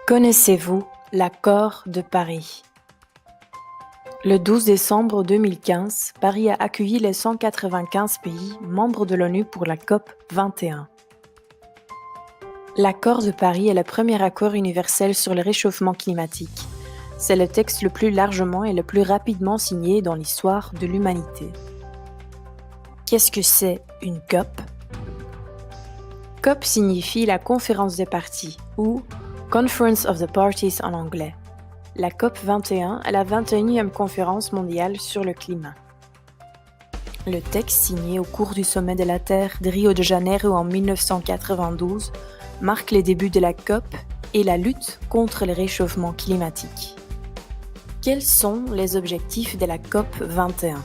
Connaissez-vous l'accord de Paris? Le 12 décembre 2015, Paris a accueilli les 195 pays membres de l'ONU pour la COP 21. L'accord de Paris est le premier accord universel sur le réchauffement climatique. C'est le texte le plus largement et le plus rapidement signé dans l'histoire de l'humanité. Qu'est-ce que c'est une COP? COP signifie la conférence des parties, ou Conference of the Parties en anglais. La COP 21 est la 21e conférence mondiale sur le climat. Le texte signé au cours du sommet de la Terre de Rio de Janeiro en 1992 marque les débuts de la COP et la lutte contre le réchauffement climatique. Quels sont les objectifs de la COP 21?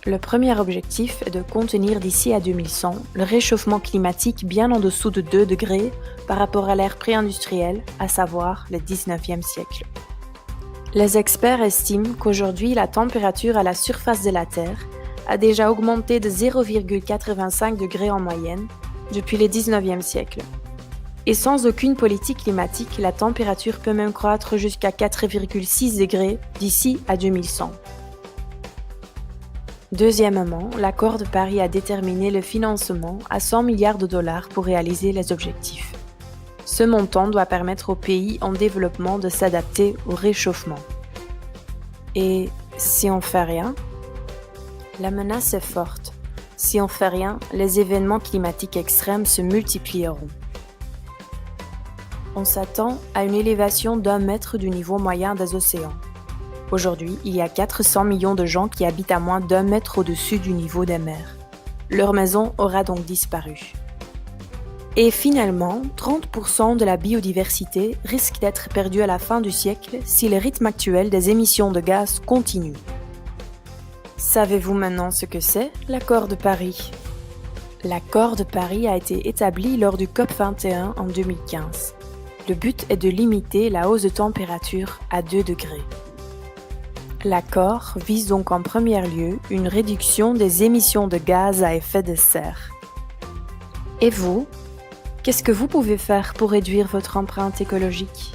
Le premier objectif est de contenir d'ici à 2100 le réchauffement climatique bien en dessous de 2 degrés par rapport à l'ère pré-industrielle, à savoir le 19e siècle. Les experts estiment qu'aujourd'hui la température à la surface de la Terre a déjà augmenté de 0,85 degrés en moyenne depuis le 19e siècle. Et sans aucune politique climatique, la température peut même croître jusqu'à 4,6 degrés d'ici à 2100. Deuxièmement, l'accord de Paris a déterminé le financement à 100 milliards de dollars pour réaliser les objectifs. Ce montant doit permettre aux pays en développement de s'adapter au réchauffement. Et si on fait rien? La menace est forte. Si on fait rien, les événements climatiques extrêmes se multiplieront. On s'attend à une élévation d'1 mètre du niveau moyen des océans. Aujourd'hui, il y a 400 millions de gens qui habitent à moins d'1 mètre au-dessus du niveau des mers. Leur maison aura donc disparu. Et finalement, 30% de la biodiversité risque d'être perdue à la fin du siècle si le rythme actuel des émissions de gaz continue. Savez-vous maintenant ce que c'est l'accord de Paris? L'accord de Paris a été établi lors du COP 21 en 2015. Le but est de limiter la hausse de température à 2 degrés. L'accord vise donc en premier lieu une réduction des émissions de gaz à effet de serre. Et vous, qu'est-ce que vous pouvez faire pour réduire votre empreinte écologique?